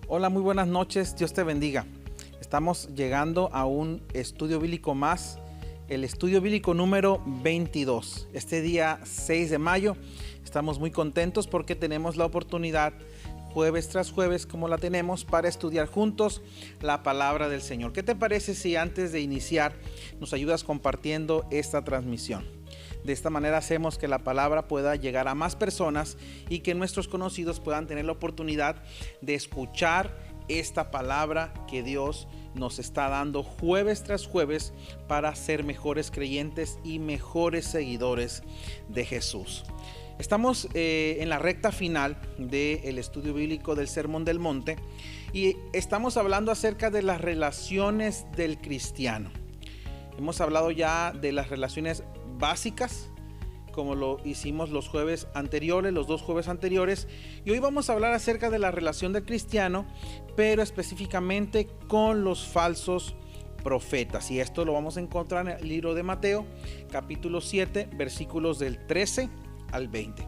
Hola, muy buenas noches, Dios te bendiga. Estamos llegando a un estudio bíblico más, el estudio bíblico número 22. Este día 6 de mayo estamos muy contentos porque tenemos la oportunidad, jueves tras jueves, como la tenemos, para estudiar juntos la palabra del Señor. ¿Qué te parece si antes de iniciar nos ayudas compartiendo esta transmisión? De esta manera hacemos que la palabra pueda llegar a más personas y que nuestros conocidos puedan tener la oportunidad de escuchar esta palabra que Dios nos está dando jueves tras jueves para ser mejores creyentes y mejores seguidores de Jesús. Estamos en la recta final del estudio bíblico del Sermón del Monte y estamos hablando acerca de las relaciones del cristiano. Hemos hablado ya de las relaciones básicas, como lo hicimos los jueves anteriores, los dos jueves anteriores, y hoy vamos a hablar acerca de la relación del cristiano, pero específicamente con los falsos profetas, y esto lo vamos a encontrar en el libro de Mateo, capítulo 7, versículos del 13 al 20.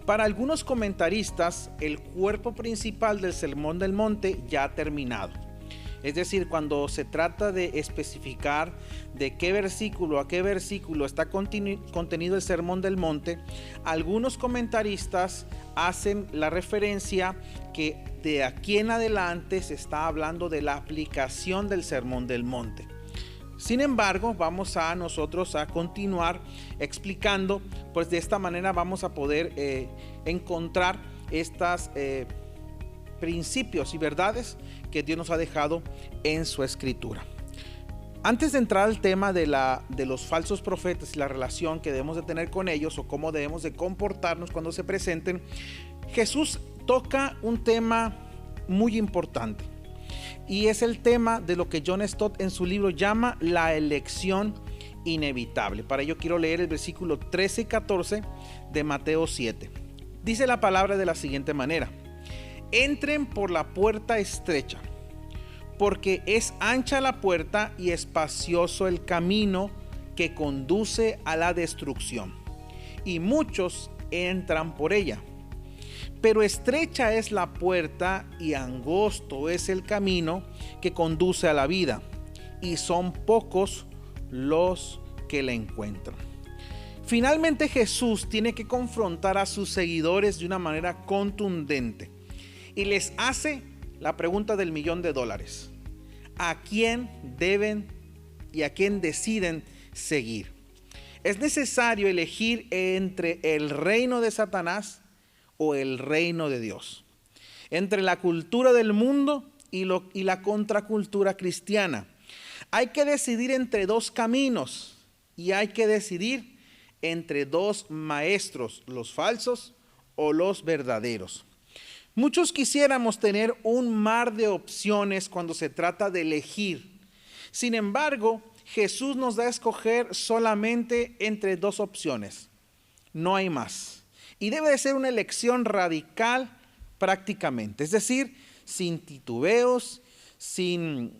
Para algunos comentaristas, el cuerpo principal del Sermón del Monte ya ha terminado. Es decir, cuando se trata de especificar de qué versículo a qué versículo está contenido el Sermón del Monte, algunos comentaristas hacen la referencia que de aquí en adelante se está hablando de la aplicación del Sermón del Monte. Sin embargo, vamos a nosotros a continuar explicando, pues de esta manera vamos a poder encontrar estas principios y verdades que Dios nos ha dejado en su escritura. Antes de entrar al tema de los falsos profetas y la relación que debemos de tener con ellos o cómo debemos de comportarnos cuando se presenten, Jesús toca un tema muy importante y es el tema de lo que John Stott en su libro llama la elección inevitable. Para ello quiero leer el versículo 13 y 14 de Mateo 7. Dice la palabra de la siguiente manera: entren por la puerta estrecha, porque es ancha la puerta y espacioso el camino que conduce a la destrucción, y muchos entran por ella. Pero estrecha es la puerta y angosto es el camino que conduce a la vida, y son pocos los que la encuentran. Finalmente Jesús tiene que confrontar a sus seguidores de una manera contundente y les hace la pregunta del $1.000.000. ¿A quién deben y a quién deciden seguir? Es necesario elegir entre el reino de Satanás o el reino de Dios, entre la cultura del mundo y la contracultura cristiana. Hay que decidir entre dos caminos y hay que decidir entre dos maestros, los falsos o los verdaderos. Muchos quisiéramos tener un mar de opciones cuando se trata de elegir. Sin embargo, Jesús nos da a escoger solamente entre dos opciones. No hay más. Y debe de ser una elección radical prácticamente. Es decir, sin titubeos, sin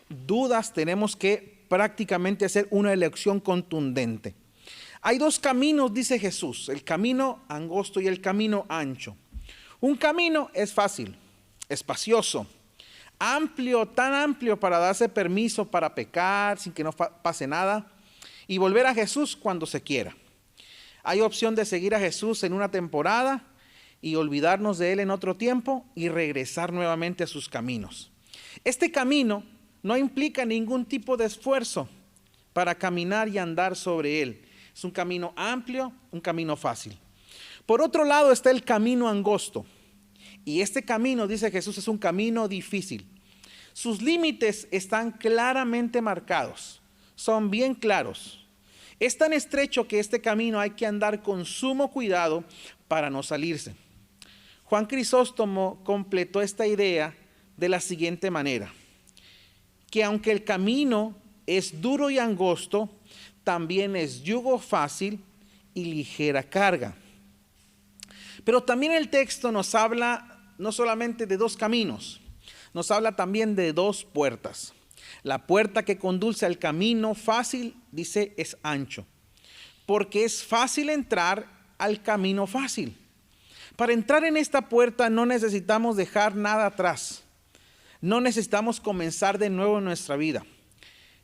dudas, tenemos que prácticamente hacer una elección contundente. Hay dos caminos, dice Jesús, el camino angosto y el camino ancho. Un camino es fácil, espacioso, amplio, tan amplio para darse permiso para pecar sin que no pase nada y volver a Jesús cuando se quiera. Hay opción de seguir a Jesús en una temporada y olvidarnos de Él en otro tiempo y regresar nuevamente a sus caminos. Este camino no implica ningún tipo de esfuerzo para caminar y andar sobre Él. Es un camino amplio, un camino fácil. Por otro lado está el camino angosto. Y este camino, dice Jesús, es un camino difícil. Sus límites están claramente marcados, son bien claros. Es tan estrecho que este camino hay que andar con sumo cuidado para no salirse. Juan Crisóstomo completó esta idea de la siguiente manera: que aunque el camino es duro y angosto, también es yugo fácil y ligera carga. Pero también el texto nos habla no solamente de dos caminos, nos habla también de dos puertas. La puerta que conduce al camino fácil, dice, es ancho, porque es fácil entrar al camino fácil. Para entrar en esta puerta no necesitamos dejar nada atrás. No necesitamos comenzar de nuevo en nuestra vida.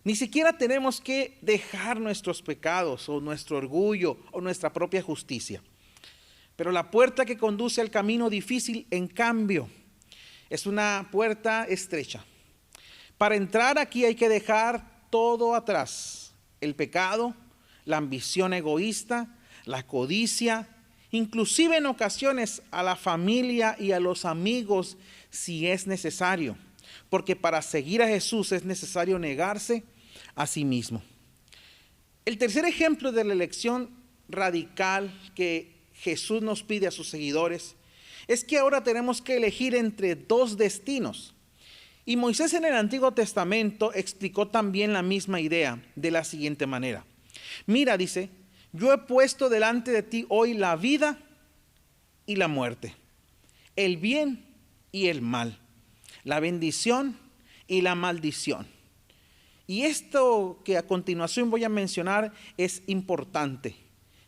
Ni siquiera tenemos que dejar nuestros pecados o nuestro orgullo o nuestra propia justicia. Pero la puerta que conduce al camino difícil, en cambio, es una puerta estrecha. Para entrar aquí hay que dejar todo atrás. El pecado, la ambición egoísta, la codicia, inclusive en ocasiones a la familia y a los amigos si es necesario. Porque para seguir a Jesús es necesario negarse a sí mismo. El tercer ejemplo de la elección radical que Jesús nos pide a sus seguidores es que ahora tenemos que elegir entre dos destinos. Y Moisés en el Antiguo Testamento explicó también la misma idea de la siguiente manera. Mira, dice, yo he puesto delante de ti hoy la vida y la muerte, el bien y el mal, la bendición y la maldición. Y esto que a continuación voy a mencionar es importante.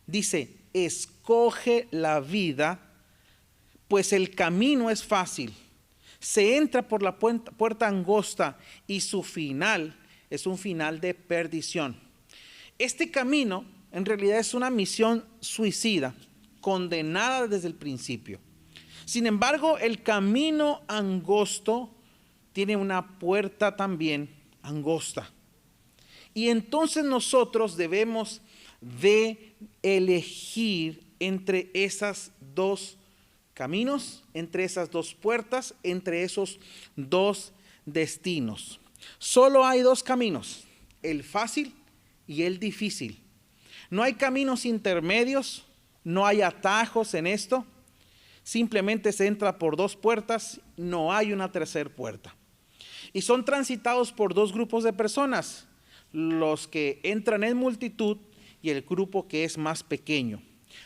Dice, escoge la vida, pues el camino es fácil. Se entra por la puerta angosta y su final es un final de perdición. Este camino en realidad es una misión suicida, condenada desde el principio. Sin embargo, el camino angosto tiene una puerta también angosta. Y entonces nosotros debemos de elegir entre esas dos caminos, entre esas dos puertas, entre esos dos destinos. Solo hay dos caminos, el fácil y el difícil. No hay caminos intermedios, no hay atajos en esto. Simplemente se entra por dos puertas, no hay una tercera puerta. Y son transitados por dos grupos de personas, los que entran en multitud y el grupo que es más pequeño.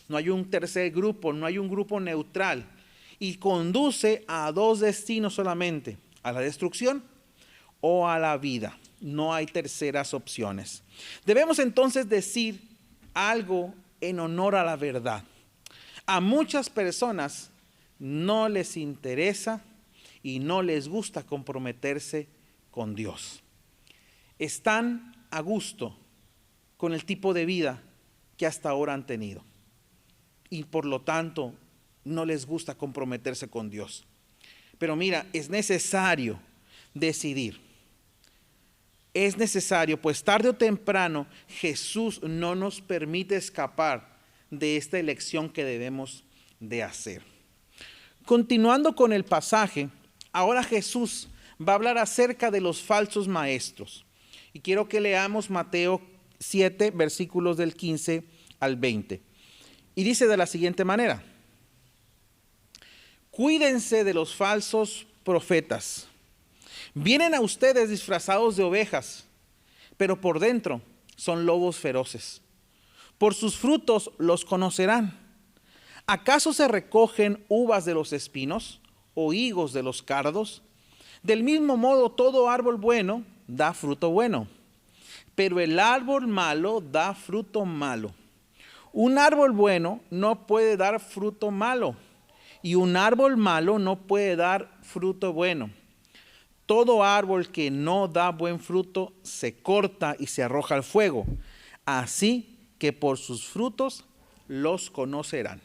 No hay un tercer grupo, no hay un grupo neutral. Y conduce a dos destinos solamente, a la destrucción o a la vida. No hay terceras opciones. Debemos entonces decir algo en honor a la verdad. A muchas personas no les interesa y no les gusta comprometerse con Dios. Están a gusto con el tipo de vida que hasta ahora han tenido y por lo tanto no les gusta comprometerse con Dios. Pero mira, es necesario decidir. Es necesario, pues tarde o temprano Jesús no nos permite escapar de esta elección que debemos de hacer. Continuando con el pasaje, ahora Jesús va a hablar acerca de los falsos maestros. Y quiero que leamos Mateo 7, versículos del 15 al 20. Y dice de la siguiente manera: cuídense de los falsos profetas. Vienen a ustedes disfrazados de ovejas, pero por dentro son lobos feroces. Por sus frutos los conocerán. ¿Acaso se recogen uvas de los espinos o higos de los cardos? Del mismo modo, todo árbol bueno da fruto bueno, pero el árbol malo da fruto malo. Un árbol bueno no puede dar fruto malo, y un árbol malo no puede dar fruto bueno. Todo árbol que no da buen fruto se corta y se arroja al fuego. Así que por sus frutos los conocerán.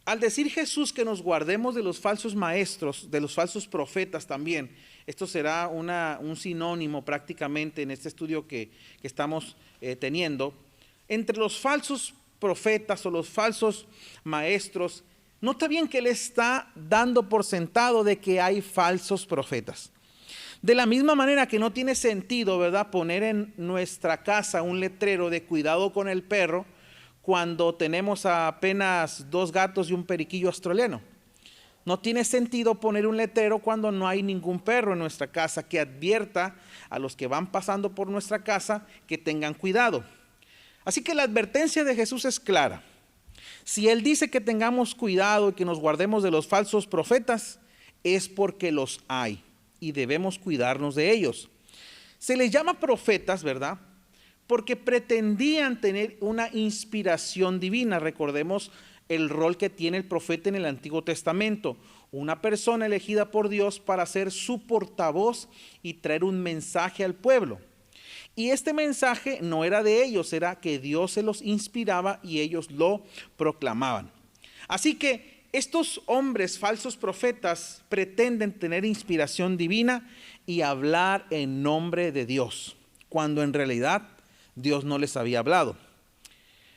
Al decir Jesús que nos guardemos de los falsos maestros, de los falsos profetas también, esto será un sinónimo prácticamente en este estudio que estamos teniendo. Entre los falsos profetas o los falsos maestros, nota bien que Él está dando por sentado de que hay falsos profetas. De la misma manera que no tiene sentido, ¿verdad?, poner en nuestra casa un letrero de cuidado con el perro cuando tenemos apenas 2 gatos y un periquillo australiano. No tiene sentido poner un letrero cuando no hay ningún perro en nuestra casa que advierta a los que van pasando por nuestra casa que tengan cuidado. Así que la advertencia de Jesús es clara. Si Él dice que tengamos cuidado y que nos guardemos de los falsos profetas, es porque los hay y debemos cuidarnos de ellos. Se les llama profetas, ¿verdad?, porque pretendían tener una inspiración divina. Recordemos el rol que tiene el profeta en el Antiguo Testamento, una persona elegida por Dios para ser su portavoz y traer un mensaje al pueblo. Y este mensaje no era de ellos, era que Dios se los inspiraba y ellos lo proclamaban. Así que estos hombres falsos profetas pretenden tener inspiración divina y hablar en nombre de Dios, cuando en realidad Dios no les había hablado.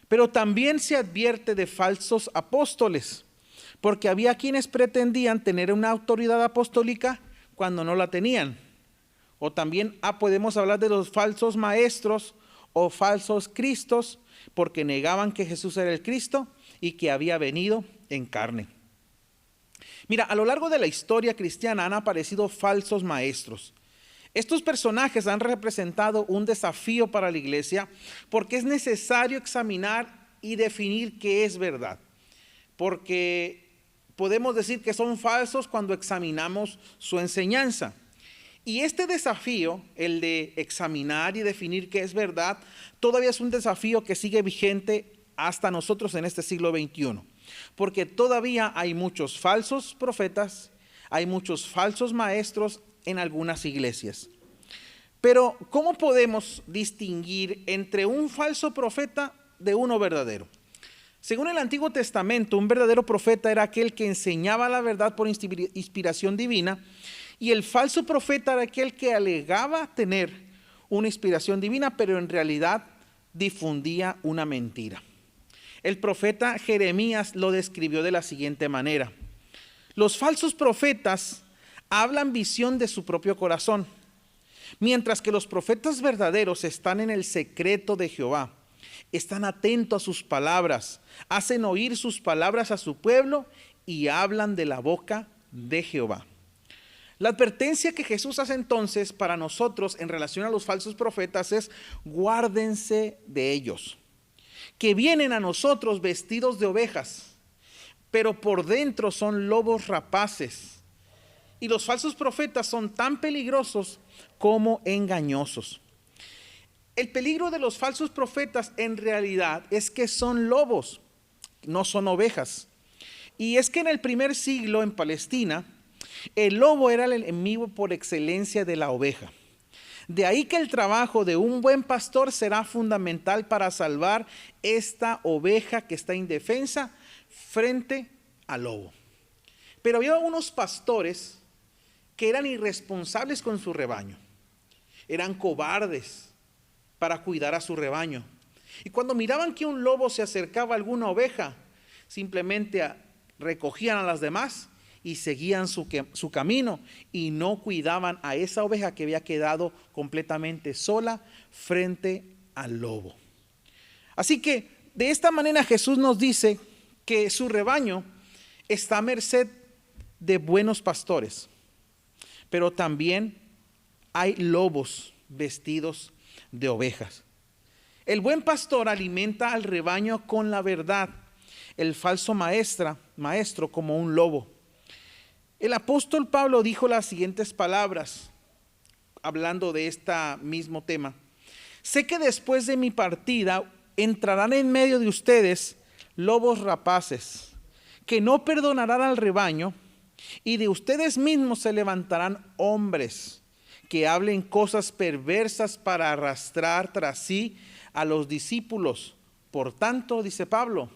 Pero también se advierte de falsos apóstoles, porque había quienes pretendían tener una autoridad apostólica cuando no la tenían. O también podemos hablar de los falsos maestros o falsos cristos, porque negaban que Jesús era el Cristo y que había venido en carne. Mira, a lo largo de la historia cristiana han aparecido falsos maestros. Estos personajes han representado un desafío para la iglesia porque es necesario examinar y definir qué es verdad. Porque podemos decir que son falsos cuando examinamos su enseñanza. Y este desafío, el de examinar y definir qué es verdad, todavía es un desafío que sigue vigente hasta nosotros en este siglo XXI. Porque todavía hay muchos falsos profetas, hay muchos falsos maestros en algunas iglesias. Pero, ¿cómo podemos distinguir entre un falso profeta de uno verdadero? Según el Antiguo Testamento, un verdadero profeta era aquel que enseñaba la verdad por inspiración divina, y el falso profeta era aquel que alegaba tener una inspiración divina, pero en realidad difundía una mentira. El profeta Jeremías lo describió de la siguiente manera: los falsos profetas hablan visión de su propio corazón, mientras que los profetas verdaderos están en el secreto de Jehová, están atentos a sus palabras, hacen oír sus palabras a su pueblo y hablan de la boca de Jehová. La advertencia que Jesús hace entonces para nosotros en relación a los falsos profetas es: guárdense de ellos, que vienen a nosotros vestidos de ovejas, pero por dentro son lobos rapaces. Y los falsos profetas son tan peligrosos como engañosos. El peligro de los falsos profetas en realidad es que son lobos, no son ovejas. Y es que en el primer siglo en Palestina, el lobo era el enemigo por excelencia de la oveja. De ahí que el trabajo de un buen pastor será fundamental para salvar esta oveja que está indefensa frente al lobo. Pero había unos pastores que eran irresponsables con su rebaño. Eran cobardes para cuidar a su rebaño. Y cuando miraban que un lobo se acercaba a alguna oveja, simplemente recogían a las demás y seguían su camino y no cuidaban a esa oveja que había quedado completamente sola frente al lobo. Así que de esta manera Jesús nos dice que su rebaño está a merced de buenos pastores, pero también hay lobos vestidos de ovejas. El buen pastor alimenta al rebaño con la verdad, el falso maestro como un lobo. El apóstol Pablo dijo las siguientes palabras, hablando de este mismo tema: sé que después de mi partida entrarán en medio de ustedes lobos rapaces, que no perdonarán al rebaño, y de ustedes mismos se levantarán hombres que hablen cosas perversas para arrastrar tras sí a los discípulos. Por tanto, dice Pablo,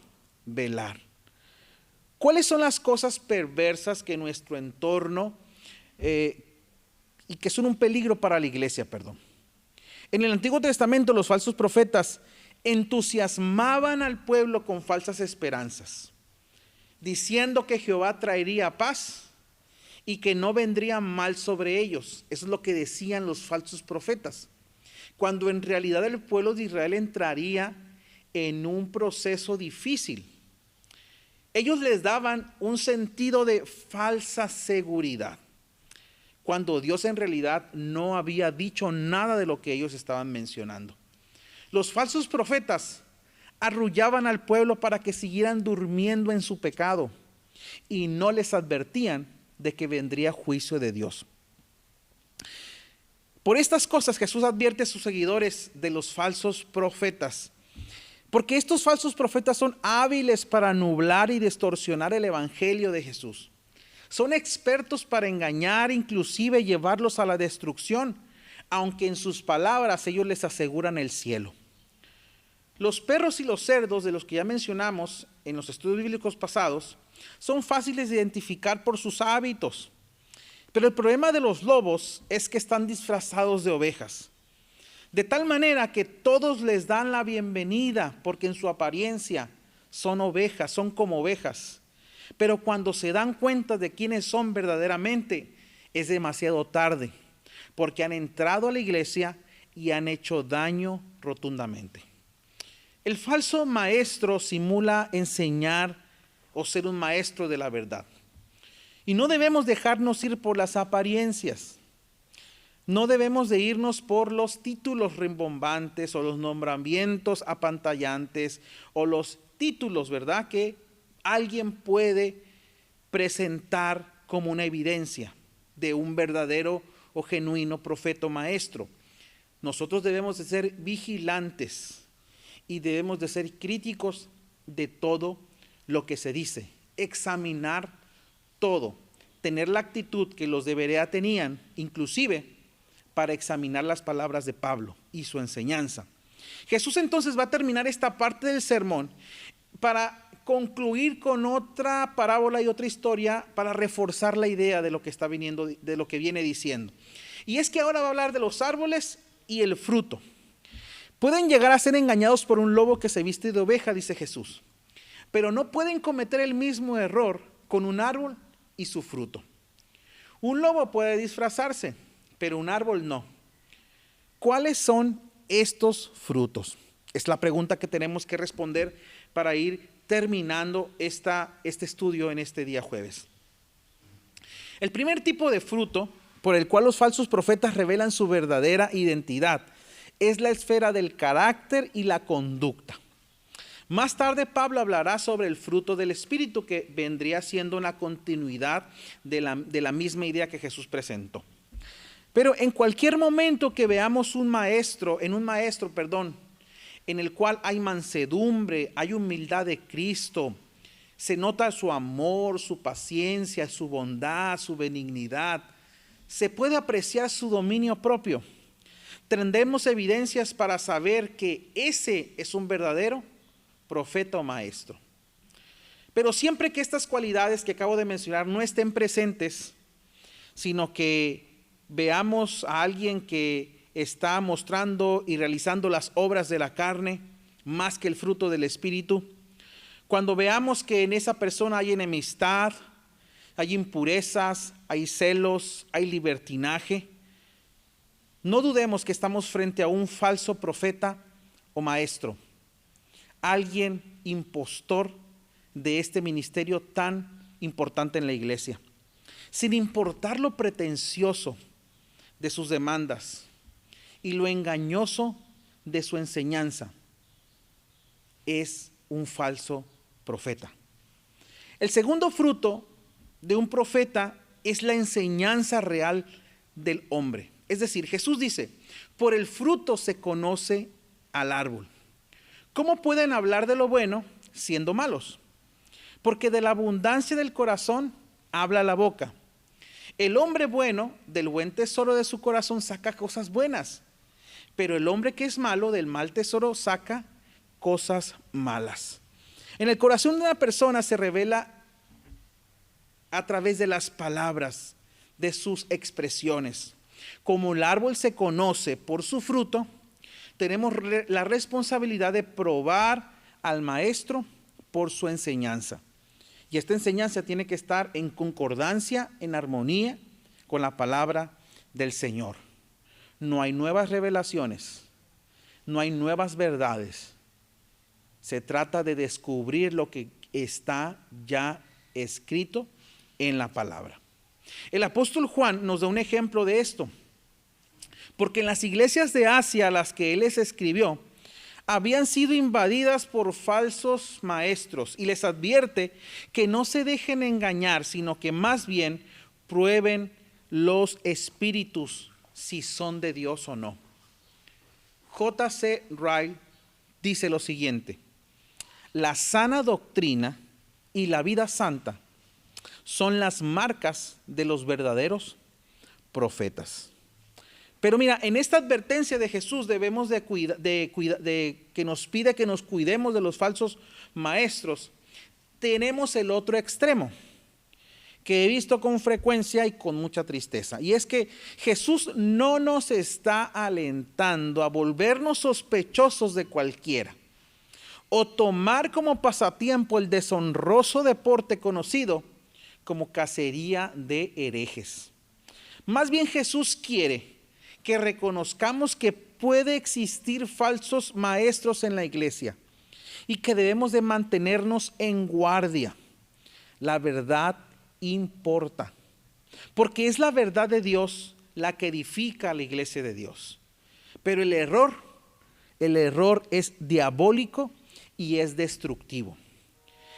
velar. ¿Cuáles son las cosas perversas que nuestro entorno y que son un peligro para la iglesia? En el Antiguo Testamento los falsos profetas entusiasmaban al pueblo con falsas esperanzas, diciendo que Jehová traería paz y que no vendría mal sobre ellos. Eso es lo que decían los falsos profetas, cuando en realidad el pueblo de Israel entraría en un proceso difícil. Ellos les daban un sentido de falsa seguridad, cuando Dios en realidad no había dicho nada de lo que ellos estaban mencionando. Los falsos profetas arrullaban al pueblo para que siguieran durmiendo en su pecado y no les advertían de que vendría juicio de Dios. Por estas cosas Jesús advierte a sus seguidores de los falsos profetas, Porque estos falsos profetas son hábiles para nublar y distorsionar el evangelio de Jesús. Son expertos para engañar, inclusive llevarlos a la destrucción, aunque en sus palabras ellos les aseguran el cielo. Los perros y los cerdos, de los que ya mencionamos en los estudios bíblicos pasados, son fáciles de identificar por sus hábitos. Pero el problema de los lobos es que están disfrazados de ovejas. De tal manera que todos les dan la bienvenida porque en su apariencia son ovejas, son como ovejas. Pero cuando se dan cuenta de quiénes son verdaderamente, es demasiado tarde, porque han entrado a la iglesia y han hecho daño rotundamente. El falso maestro simula enseñar o ser un maestro de la verdad. Y no debemos dejarnos ir por las apariencias. No debemos de irnos por los títulos rimbombantes o los nombramientos apantallantes o los títulos, ¿verdad?, que alguien puede presentar como una evidencia de un verdadero o genuino profeta o maestro. Nosotros debemos de ser vigilantes y debemos de ser críticos de todo lo que se dice, examinar todo, tener la actitud que los de Berea tenían, inclusive para examinar las palabras de Pablo y su enseñanza. Jesús entonces va a terminar esta parte del sermón para concluir con otra parábola y otra historia para reforzar la idea de lo que está viniendo, de lo que viene diciendo. Y es que ahora va a hablar de los árboles y el fruto. Pueden llegar a ser engañados por un lobo que se viste de oveja, dice Jesús, pero no pueden cometer el mismo error con un árbol y su fruto. Un lobo puede disfrazarse, pero un árbol no. ¿Cuáles son estos frutos? Es la pregunta que tenemos que responder para ir terminando este estudio en este día jueves. El primer tipo de fruto por el cual los falsos profetas revelan su verdadera identidad es la esfera del carácter y la conducta. Más tarde Pablo hablará sobre el fruto del Espíritu, que vendría siendo una continuidad de la misma idea que Jesús presentó. Pero en cualquier momento que veamos en un maestro, en el cual hay mansedumbre, hay humildad de Cristo, se nota su amor, su paciencia, su bondad, su benignidad, se puede apreciar su dominio propio. Tendremos evidencias para saber que ese es un verdadero profeta o maestro. Pero siempre que estas cualidades que acabo de mencionar no estén presentes, sino que veamos a alguien que está mostrando y realizando las obras de la carne más que el fruto del Espíritu, cuando veamos que en esa persona hay enemistad, hay impurezas, hay celos, hay libertinaje, no dudemos que estamos frente a un falso profeta o maestro, alguien impostor de este ministerio tan importante en la iglesia, sin importar lo pretencioso de sus demandas y lo engañoso de su enseñanza. Es un falso profeta. El segundo fruto de un profeta es la enseñanza real del hombre. Es decir, Jesús dice, por el fruto se conoce al árbol. ¿Cómo pueden hablar de lo bueno siendo malos? Porque de la abundancia del corazón habla la boca. El hombre bueno, del buen tesoro de su corazón saca cosas buenas, pero el hombre que es malo, del mal tesoro saca cosas malas. En el corazón de una persona se revela a través de las palabras, de sus expresiones. Como el árbol se conoce por su fruto, tenemos la responsabilidad de probar al maestro por su enseñanza. Y esta enseñanza tiene que estar en concordancia, en armonía con la palabra del Señor. No hay nuevas revelaciones, no hay nuevas verdades. Se trata de descubrir lo que está ya escrito en la palabra. El apóstol Juan nos da un ejemplo de esto, porque en las iglesias de Asia a las que él les escribió, habían sido invadidas por falsos maestros y les advierte que no se dejen engañar, sino que más bien prueben los espíritus si son de Dios o no. J.C. Ryle dice lo siguiente: la sana doctrina y la vida santa son las marcas de los verdaderos profetas. Pero mira, en esta advertencia de Jesús debemos que nos pide que nos cuidemos de los falsos maestros. Tenemos el otro extremo que he visto con frecuencia y con mucha tristeza. Y es que Jesús no nos está alentando a volvernos sospechosos de cualquiera o tomar como pasatiempo el deshonroso deporte conocido como cacería de herejes. Más bien Jesús quiere que reconozcamos que puede existir falsos maestros en la iglesia y que debemos de mantenernos en guardia. La verdad importa, porque es la verdad de Dios la que edifica a la iglesia de Dios. Pero el error es diabólico y es destructivo.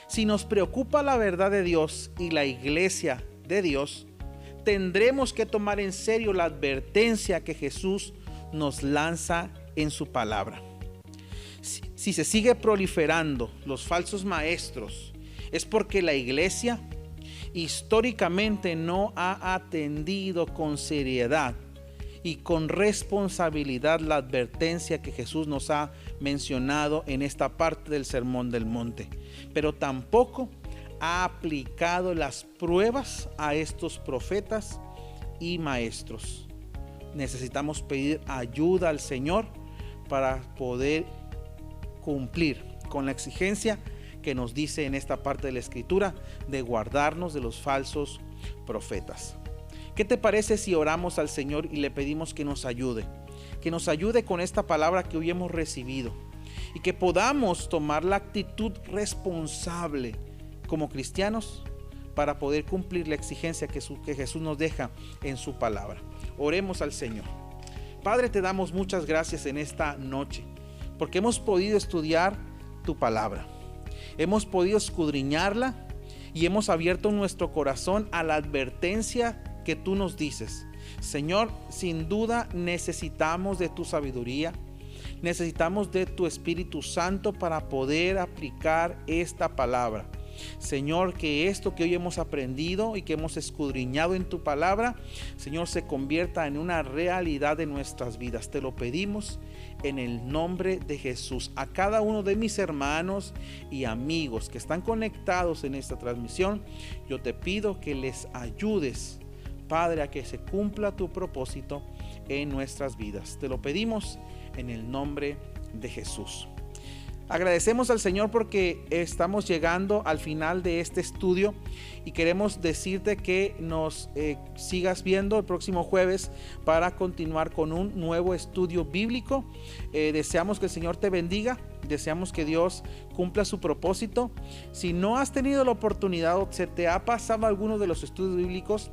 Si nos preocupa la verdad de Dios y la iglesia de Dios, tendremos que tomar en serio la advertencia que Jesús nos lanza en su palabra. Si se sigue proliferando los falsos maestros, es porque la iglesia históricamente no ha atendido con seriedad y con responsabilidad la advertencia que Jesús nos ha mencionado en esta parte del Sermón del Monte, pero tampoco ha aplicado las pruebas a estos profetas y maestros. Necesitamos pedir ayuda al Señor para poder cumplir con la exigencia que nos dice en esta parte de la Escritura de guardarnos de los falsos profetas. ¿Qué te parece si oramos al Señor y le pedimos que nos ayude con esta palabra que hoy hemos recibido y que podamos tomar la actitud responsable como cristianos para poder cumplir la exigencia que Jesús nos deja en su palabra? Oremos al Señor. Padre, te damos muchas gracias en esta noche porque hemos podido estudiar tu palabra, hemos podido escudriñarla y hemos abierto nuestro corazón a la advertencia que tú nos dices. Señor, sin duda necesitamos de tu sabiduría, necesitamos de tu Espíritu Santo para poder aplicar esta palabra. Señor, que esto que hoy hemos aprendido y que hemos escudriñado en tu palabra, Señor, se convierta en una realidad de nuestras vidas. Te lo pedimos en el nombre de Jesús. A cada uno de mis hermanos y amigos que están conectados en esta transmisión, yo te pido que les ayudes, Padre, a que se cumpla tu propósito en nuestras vidas. Te lo pedimos en el nombre de Jesús. Agradecemos al Señor porque estamos llegando al final de este estudio y queremos decirte que nos sigas viendo el próximo jueves para continuar con un nuevo estudio bíblico. Deseamos que el Señor te bendiga, deseamos que Dios cumpla su propósito. Si no has tenido la oportunidad o se te ha pasado alguno de los estudios bíblicos,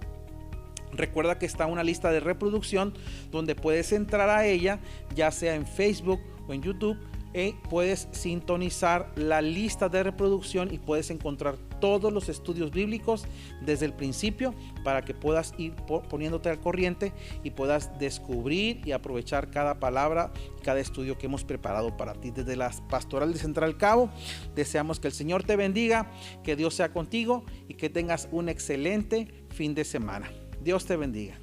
recuerda que está una lista de reproducción donde puedes entrar a ella, ya sea en Facebook o en YouTube. Puedes sintonizar la lista de reproducción y puedes encontrar todos los estudios bíblicos desde el principio para que puedas ir poniéndote al corriente y puedas descubrir y aprovechar cada palabra, cada estudio que hemos preparado para ti. Desde la Pastoral de Central Cabo, deseamos que el Señor te bendiga, que Dios sea contigo y que tengas un excelente fin de semana. Dios te bendiga.